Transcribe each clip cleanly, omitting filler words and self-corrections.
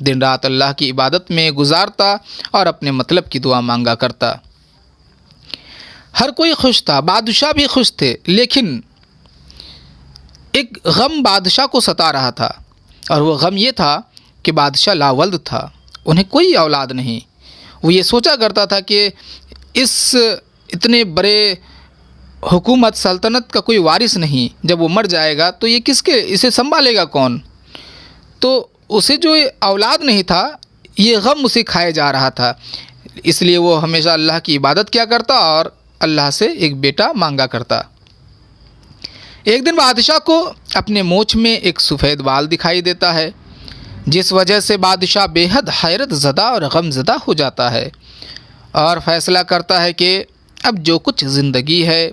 دن رات اللہ کی عبادت میں گزارتا اور اپنے مطلب کی دعا مانگا کرتا۔ ہر کوئی خوش تھا، بادشاہ بھی خوش تھے، لیکن ایک غم بادشاہ کو ستا رہا تھا، اور وہ غم یہ تھا کہ بادشاہ لاولد تھا، انہیں کوئی اولاد نہیں۔ وہ یہ سوچا کرتا تھا کہ اس اتنے بڑے حکومت سلطنت کا کوئی وارث نہیں، جب وہ مر جائے گا تو یہ اسے سنبھالے گا کون؟ تو اسے جو اولاد نہیں تھا، یہ غم اسے کھائے جا رہا تھا، اس لیے وہ ہمیشہ اللہ کی عبادت کیا کرتا اور اللہ سے ایک بیٹا مانگا کرتا۔ ایک دن بادشاہ کو اپنے مونچھ میں ایک سفید بال دکھائی دیتا ہے، جس وجہ سے بادشاہ بے حد حیرت زدہ اور غم زدہ ہو جاتا ہے اور فیصلہ کرتا ہے کہ اب جو کچھ زندگی ہے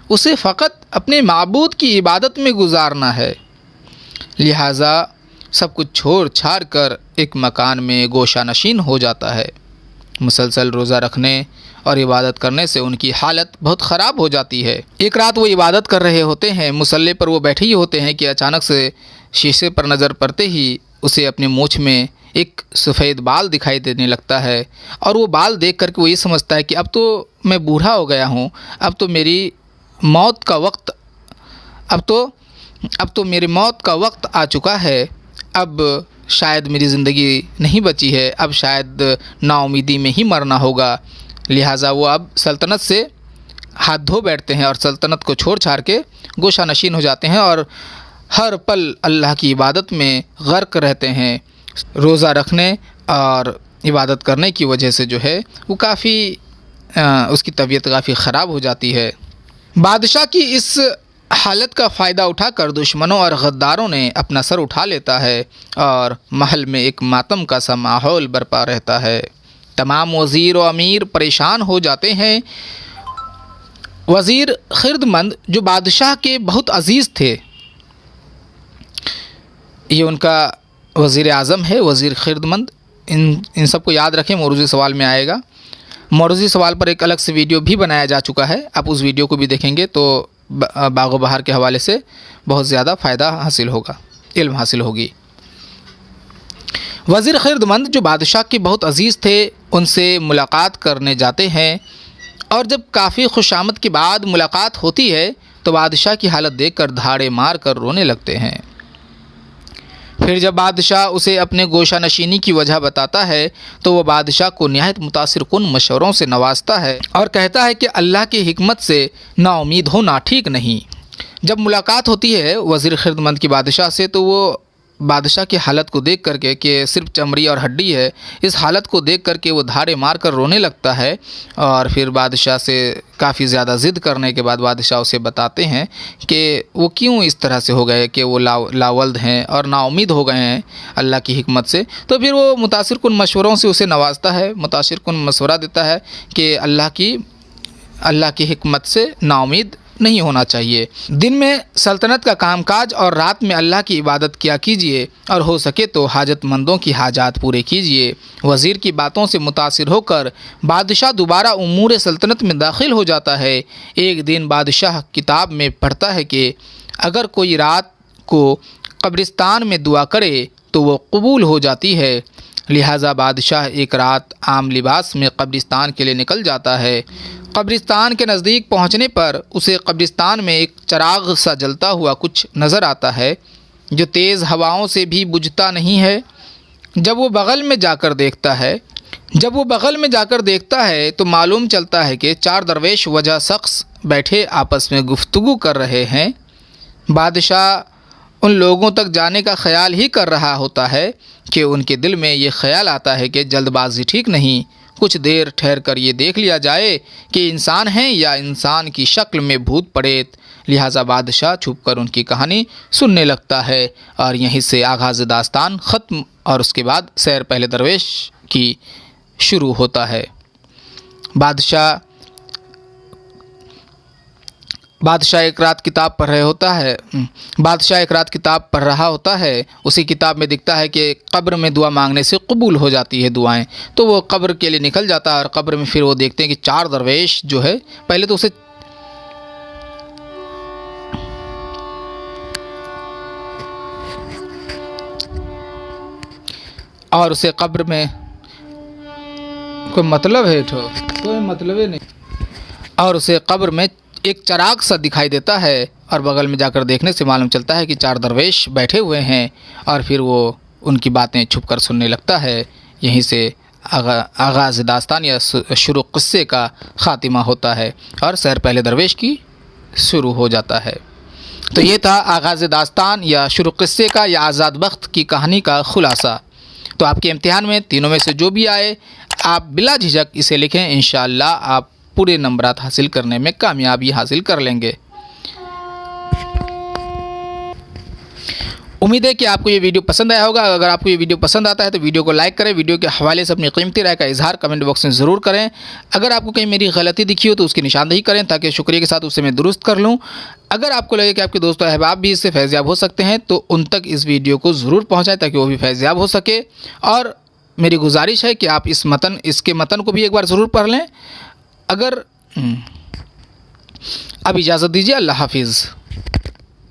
اسے فقط اپنے معبود کی عبادت میں گزارنا ہے، لہٰذا سب کچھ چھوڑ چھاڑ کر ایک مکان میں گوشہ نشین ہو جاتا ہے۔ مسلسل روزہ رکھنے اور عبادت کرنے سے ان کی حالت بہت خراب ہو جاتی ہے۔ ایک رات وہ عبادت کر رہے ہوتے ہیں، مصلی پر وہ بیٹھے ہی ہوتے ہیں کہ اچانک سے شیشے پر نظر پڑتے ہی اسے اپنے مونچھ میں ایک سفید بال دکھائی دینے لگتا ہے، اور وہ بال دیکھ کر کے وہ یہ سمجھتا ہے کہ اب تو میں بوڑھا ہو گیا ہوں، اب تو میری موت کا وقت میری موت کا وقت آ چکا ہے، اب شاید میری زندگی نہیں بچی ہے، اب شاید نا امیدی میں ہی مرنا ہوگا۔ لہٰذا وہ اب سلطنت سے ہاتھ دھو بیٹھتے ہیں اور سلطنت کو چھوڑ چھاڑ کے گوشہ نشین ہو جاتے ہیں اور ہر پل اللہ کی عبادت میں غرق رہتے ہیں۔ روزہ رکھنے اور عبادت کرنے کی وجہ سے جو ہے وہ اس کی طبیعت کافی خراب ہو جاتی ہے۔ بادشاہ کی اس حالت کا فائدہ اٹھا کر دشمنوں اور غداروں نے اپنا سر اٹھا لیتا ہے اور محل میں ایک ماتم کا سا ماحول برپا رہتا ہے۔ تمام وزیر و امیر پریشان ہو جاتے ہیں۔ وزیر خردمند جو بادشاہ کے بہت عزیز تھے، یہ ان کا وزیر اعظم ہے، وزیر خردمند، ان سب کو یاد رکھیں، موروثی سوال میں آئے گا۔ موروثی سوال پر ایک الگ سے ویڈیو بھی بنایا جا چکا ہے، آپ اس ویڈیو کو بھی دیکھیں گے تو باغ و بہار کے حوالے سے بہت زیادہ فائدہ حاصل ہوگا، علم حاصل ہوگی۔ وزیر خردمند جو بادشاہ کے بہت عزیز تھے، ان سے ملاقات کرنے جاتے ہیں، اور جب کافی خوشامد کے بعد ملاقات ہوتی ہے تو بادشاہ کی حالت دیکھ کر دھاڑے مار کر رونے لگتے ہیں۔ پھر جب بادشاہ اسے اپنے گوشہ نشینی کی وجہ بتاتا ہے تو وہ بادشاہ کو نہایت متاثر کن مشوروں سے نوازتا ہے اور کہتا ہے کہ اللہ کی حکمت سے نا امید ہونا ٹھیک نہیں۔ جب ملاقات ہوتی ہے وزیر خردمند کی بادشاہ سے تو وہ بادشاہ کی حالت کو دیکھ کر کے کہ صرف چمڑی اور ہڈی ہے، اس حالت کو دیکھ کر کے وہ دھاڑے مار کر رونے لگتا ہے، اور پھر بادشاہ سے کافی زیادہ ضد کرنے کے بعد بادشاہ اسے بتاتے ہیں کہ وہ کیوں اس طرح سے ہو گئے کہ وہ لاولد ہیں اور نا امید ہو گئے ہیں اللہ کی حکمت سے۔ تو پھر وہ متاثر کن مشوروں سے اسے نوازتا ہے، متاثر کن مشورہ دیتا ہے کہ اللہ کی حکمت سے نا امید نہیں ہونا چاہیے۔ دن میں سلطنت کا کام کاج اور رات میں اللہ کی عبادت کیا کیجیے، اور ہو سکے تو حاجت مندوں کی حاجات پورے کیجیے۔ وزیر کی باتوں سے متاثر ہو کر بادشاہ دوبارہ امور سلطنت میں داخل ہو جاتا ہے۔ ایک دن بادشاہ کتاب میں پڑھتا ہے کہ اگر کوئی رات کو قبرستان میں دعا کرے تو وہ قبول ہو جاتی ہے، لہٰذا بادشاہ ایک رات عام لباس میں قبرستان کے لیے نکل جاتا ہے۔ قبرستان کے نزدیک پہنچنے پر اسے قبرستان میں ایک چراغ سا جلتا ہوا کچھ نظر آتا ہے جو تیز ہواؤں سے بھی بجھتا نہیں ہے۔ جب وہ بغل میں جا کر دیکھتا ہے تو معلوم چلتا ہے کہ 4 درویش وجہ شخص بیٹھے آپس میں گفتگو کر رہے ہیں۔ بادشاہ ان لوگوں تک جانے کا خیال ہی کر رہا ہوتا ہے کہ ان کے دل میں یہ خیال آتا ہے کہ جلد بازی ٹھیک نہیں، کچھ دیر ٹھہر کر یہ دیکھ لیا جائے کہ انسان ہیں یا انسان کی شکل میں بھوت پریت۔ لہٰذا بادشاہ چھپ کر ان کی کہانی سننے لگتا ہے، اور یہیں سے آغاز داستان ختم، اور اس کے بعد سیر پہلے درویش کی شروع ہوتا ہے۔ بادشاہ ایک رات کتاب پڑھ رہا ہوتا ہے، اسی کتاب میں دکھتا ہے کہ قبر میں دعا مانگنے سے قبول ہو جاتی ہے دعائیں، تو وہ قبر کے لیے نکل جاتا ہے، اور قبر میں پھر وہ دیکھتے ہیں کہ 4 درویش جو ہے، پہلے تو اسے اور اسے قبر میں کوئی مطلب ہے کوئی مطلب نہیں، اور اسے قبر میں ایک چراغ سا دکھائی دیتا ہے، اور بغل میں جا کر دیکھنے سے معلوم چلتا ہے کہ 4 درویش بیٹھے ہوئے ہیں، اور پھر وہ ان کی باتیں چھپ کر سننے لگتا ہے۔ یہیں سے آغاز داستان یا شروع قصے کا خاتمہ ہوتا ہے اور سحر پہلے درویش کی شروع ہو جاتا ہے۔ تو یہ تھا آغاز داستان یا شروع قصے کا یا آزاد بخت کی کہانی کا خلاصہ۔ تو آپ کے امتحان میں تینوں میں سے جو بھی آئے آپ بلا جھجک اسے لکھیں، انشاءاللہ آپ پورے نمبرات حاصل کرنے میں کامیابی حاصل کر لیں گے۔ امید ہے کہ آپ کو یہ ویڈیو پسند آیا ہوگا۔ اگر آپ کو یہ ویڈیو پسند آتا ہے تو ویڈیو کو لائک کریں، ویڈیو کے حوالے سے اپنی قیمتی رائے کا اظہار کمنٹ باکس میں ضرور کریں۔ اگر آپ کو کہیں میری غلطی دکھی ہو تو اس کی نشاندہی کریں تاکہ شکریہ کے ساتھ اسے میں درست کر لوں۔ اگر آپ کو لگے کہ آپ کے دوست و احباب بھی اس سے فیض یاب ہو سکتے ہیں تو ان تک اس ویڈیو کو ضرور پہنچائیں تاکہ وہ بھی فیض یاب ہو سکے، اور میری گزارش ہے کہ آپ اس کے متن کو بھی ایک بار ضرور پڑھ لیں۔ اب اجازت دیجیے، اللہ حافظ۔